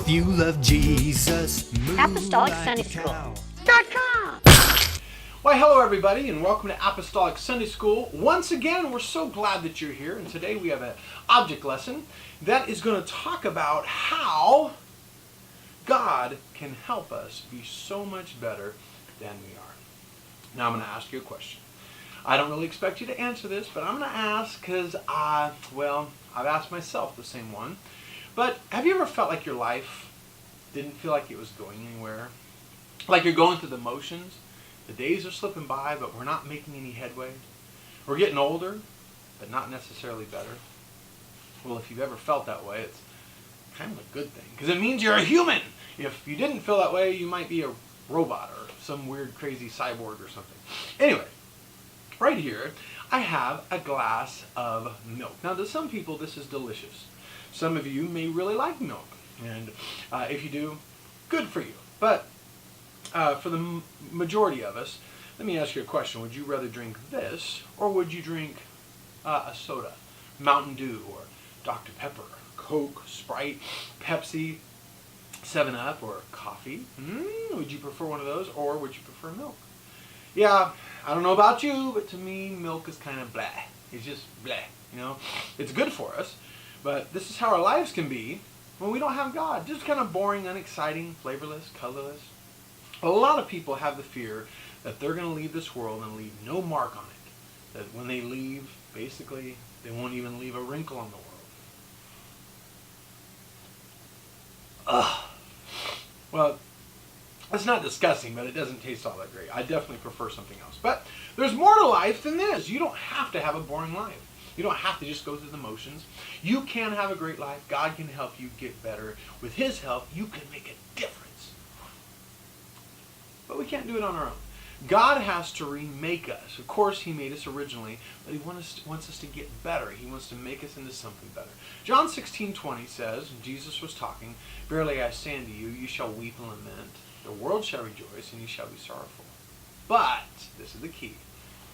If you love Jesus, move Apostolic like Sunday a School. cow. Why, hello everybody, and welcome to Apostolic Sunday School. Once again, we're so glad that you're here, and today we have an object lesson that is going to talk about how God can help us be so much better than we are. Now I'm going to ask you a question. I don't really expect you to answer this, but I'm going to ask because I've asked myself the same one. But have you ever felt like your life didn't feel like it was going anywhere? Like you're going through the motions? The days are slipping by, but we're not making any headway. We're getting older, but not necessarily better. Well, if you've ever felt that way, it's kind of a good thing, because it means you're a human. If you didn't feel that way, you might be a robot or some weird, crazy cyborg or something. Anyway, right here, I have a glass of milk. Now, to some people, this is delicious. Some of you may really like milk, and if you do, good for you. But for the majority of us, let me ask you a question. Would you rather drink this, or would you drink a soda? Mountain Dew, or Dr. Pepper, Coke, Sprite, Pepsi, 7-Up, or coffee? Would you prefer one of those, or would you prefer milk? Yeah, I don't know about you, but to me, milk is kind of blah. It's just blah, you know? It's good for us, but this is how our lives can be when we don't have God. Just kind of boring, unexciting, flavorless, colorless. A lot of people have the fear that they're going to leave this world and leave no mark on it. That when they leave, basically, they won't even leave a wrinkle on the world. Ugh. Well, it's not disgusting, but it doesn't taste all that great. I definitely prefer something else. But there's more to life than this. You don't have to have a boring life. You don't have to just go through the motions. You can have a great life. God can help you get better. With His help, you can make a difference. But we can't do it on our own. God has to remake us. Of course, He made us originally, but He wants us to get better. He wants to make us into something better. John 16:20 says, Jesus was talking, "Verily I say unto you, you shall weep and lament. The world shall rejoice, and you shall be sorrowful. But," this is the key,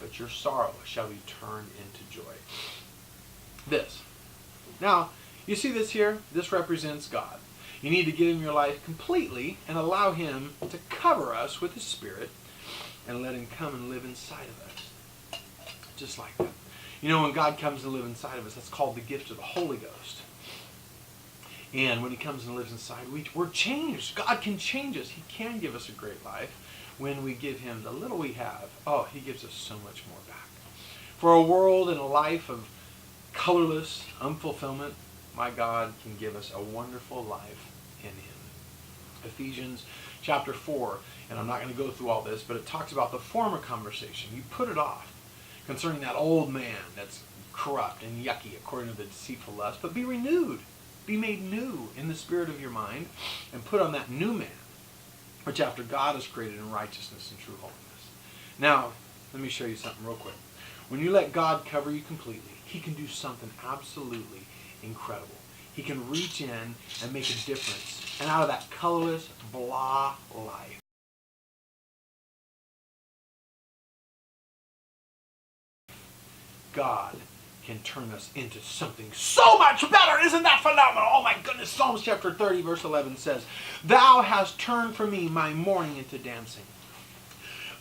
"but your sorrow shall be turned into joy." This. Now, you see this here? This represents God. You need to give Him your life completely and allow Him to cover us with His Spirit and let Him come and live inside of us. Just like that. You know, when God comes to live inside of us, that's called the gift of the Holy Ghost. And when He comes and lives inside, we're changed. God can change us. He can give us a great life when we give Him the little we have. Oh, He gives us so much more back. For a world and a life of colorless unfulfillment, my God can give us a wonderful life in Him. Ephesians chapter 4, and I'm not going to go through all this, but it talks about the former conversation. You put it off concerning that old man that's corrupt and yucky according to the deceitful lust, but be renewed, be made new in the spirit of your mind, and put on that new man, which after God is created in righteousness and true holiness. Now, let me show you something real quick. When you let God cover you completely, He can do something absolutely incredible. He can reach in and make a difference. And out of that colorless, blah life, God can turn us into something so much better. Isn't that phenomenal? Oh my goodness. Psalms chapter 30 verse 11 says, "Thou hast turned for me my mourning into dancing.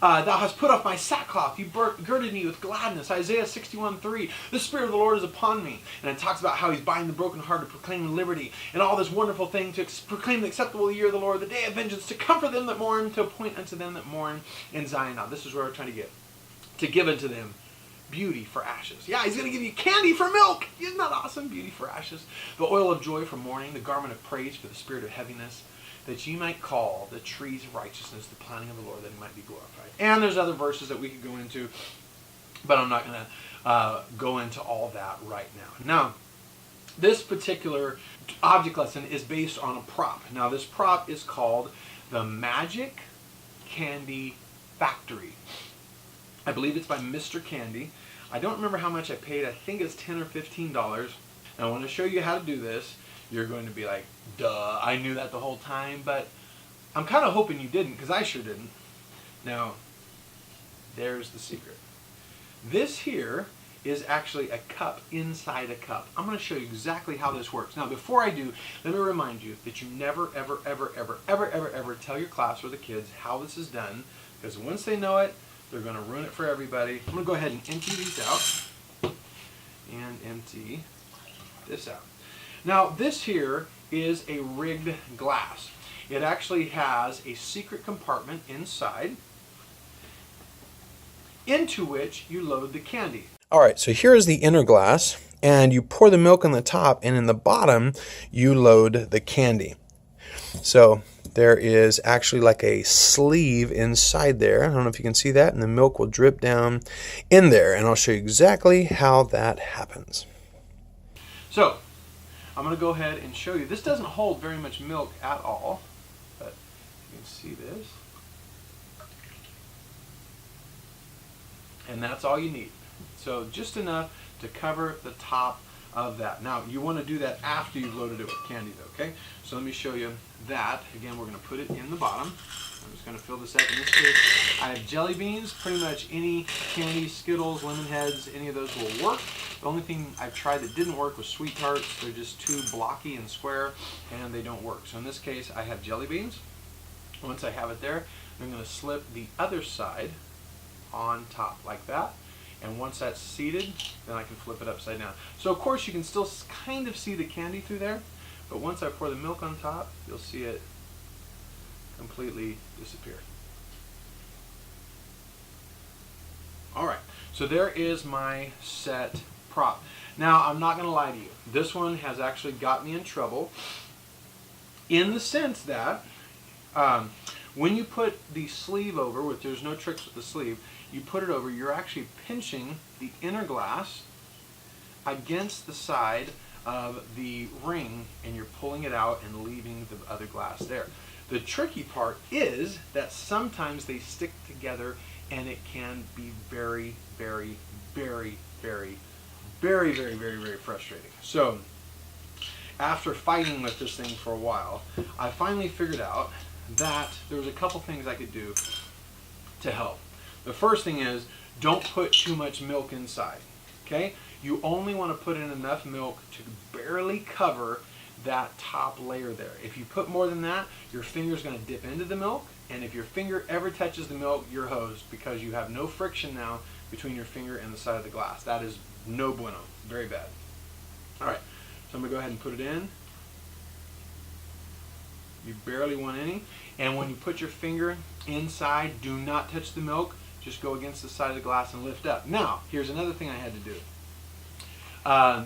Thou hast put off my sackcloth. You girded me with gladness." Isaiah 61:3. "The Spirit of the Lord is upon me." And it talks about how He's binding the brokenhearted, proclaiming liberty, and all this wonderful thing to proclaim the acceptable year of the Lord, the day of vengeance, to comfort them that mourn, to appoint unto them that mourn in Zion. Now, this is where we're trying to get. To give unto them beauty for ashes. Yeah, He's going to give you candy for milk. Isn't that awesome? Beauty for ashes. The oil of joy for mourning, the garment of praise for the spirit of heaviness, that ye might call the trees of righteousness the planting of the Lord, that He might be glorified. And there's other verses that we could go into, but I'm not going to go into all that right now. Now, this particular object lesson is based on a prop. Now, this prop is called the Magic Candy Factory. I believe it's by Mr. Candy. I don't remember how much I paid. I think it's $10 or $15. And I want to show you how to do this. You're going to be like, duh, I knew that the whole time, but I'm kind of hoping you didn't, because I sure didn't. Now, there's the secret. This here is actually a cup inside a cup. I'm going to show you exactly how this works. Now, before I do, let me remind you that you never, ever, ever, ever, ever, ever, ever tell your class or the kids how this is done, because once they know it, they're going to ruin it for everybody. I'm going to go ahead and empty these out and empty this out. Now, this here is a rigged glass. It actually has a secret compartment inside into which you load the candy. All right, so here is the inner glass, and you pour the milk on the top, and in the bottom, you load the candy. So there is actually like a sleeve inside there. I don't know if you can see that, and the milk will drip down in there, and I'll show you exactly how that happens. So I'm going to go ahead and show you. This doesn't hold very much milk at all, but you can see this. And that's all you need. So just enough to cover the top of that. Now, you want to do that after you've loaded it with candy, though, okay? So let me show you that. Again, we're going to put it in the bottom. I'm just going to fill this up. In this case, I have jelly beans. Pretty much any candy, Skittles, Lemon Heads, any of those will work. The only thing I've tried that didn't work was Sweet Tarts. They're just too blocky and square, and they don't work. So in this case, I have jelly beans. Once I have it there, I'm going to slip the other side on top like that, and once that's seated, then I can flip it upside down. So of course you can still kind of see the candy through there, but once I pour the milk on top, you'll see it completely disappear. Alright, so there is my set prop. Now, I'm not going to lie to you, this one has actually got me in trouble in the sense that when you put the sleeve over, which there's no tricks with the sleeve, you put it over, you're actually pinching the inner glass against the side of the ring, and you're pulling it out and leaving the other glass there. The tricky part is that sometimes they stick together, and it can be very, very, very, very, very, very, very, very frustrating. So after fighting with this thing for a while, I finally figured out that there was a couple things I could do to help. The first thing is, don't put too much milk inside, okay? You only want to put in enough milk to barely cover that top layer there. If you put more than that, your finger's going to dip into the milk, and if your finger ever touches the milk, you're hosed, because you have no friction now between your finger and the side of the glass. That is no bueno, very bad. All right, so I'm going to go ahead and put it in. You barely want any, and when you put your finger inside, do not touch the milk. Just go against the side of the glass and lift up. Now, here's another thing I had to do.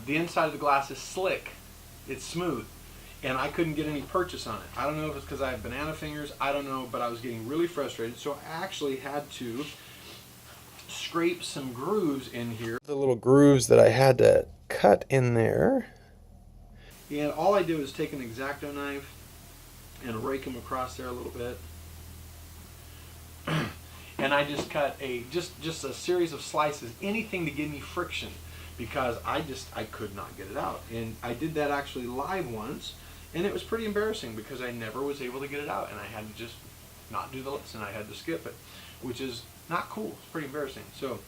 The inside of the glass is slick. It's smooth. And I couldn't get any purchase on it. I don't know if it's because I have banana fingers. I don't know, but I was getting really frustrated. So I actually had to scrape some grooves in here. The little grooves that I had to cut in there. And all I did was take an X-Acto knife and rake them across there a little bit. And I just cut just a series of slices, anything to give me friction, because I could not get it out. And I did that actually live once, and it was pretty embarrassing because I never was able to get it out, and I had to just not do the lesson. I had to skip it, which is not cool. It's pretty embarrassing. So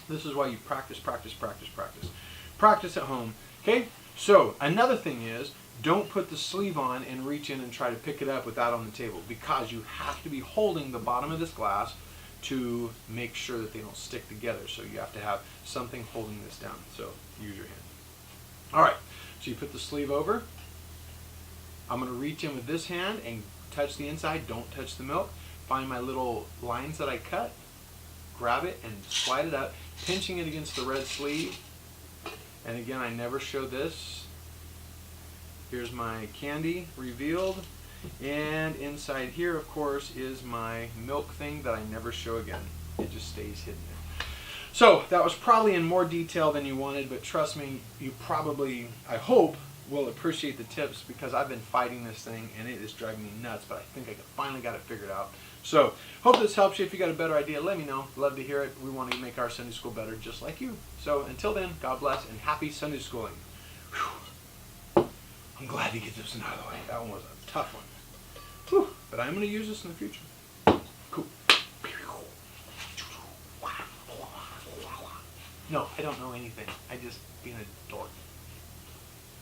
this is why you practice, practice, practice, practice. Practice at home. Okay? So another thing is, don't put the sleeve on and reach in and try to pick it up with that on the table, because you have to be holding the bottom of this glass to make sure that they don't stick together. So you have to have something holding this down. So use your hand. All right, so you put the sleeve over. I'm going to reach in with this hand and touch the inside. Don't touch the milk. Find my little lines that I cut, grab it and slide it up, pinching it against the red sleeve. And again, I never show this. Here's my candy revealed. And inside here, of course, is my milk thing that I never show again. It just stays hidden there. So that was probably in more detail than you wanted, but trust me, you probably, I hope, will appreciate the tips, because I've been fighting this thing and it is driving me nuts, but I think I finally got it figured out. So hope this helps you. If you got a better idea, let me know. Love to hear it. We want to make our Sunday school better just like you. So until then, God bless and happy Sunday schooling. Whew. I'm glad to get this one out of the way. That one was a tough one. Whew. But I'm going to use this in the future. Cool. No, I don't know anything. I just being a dork.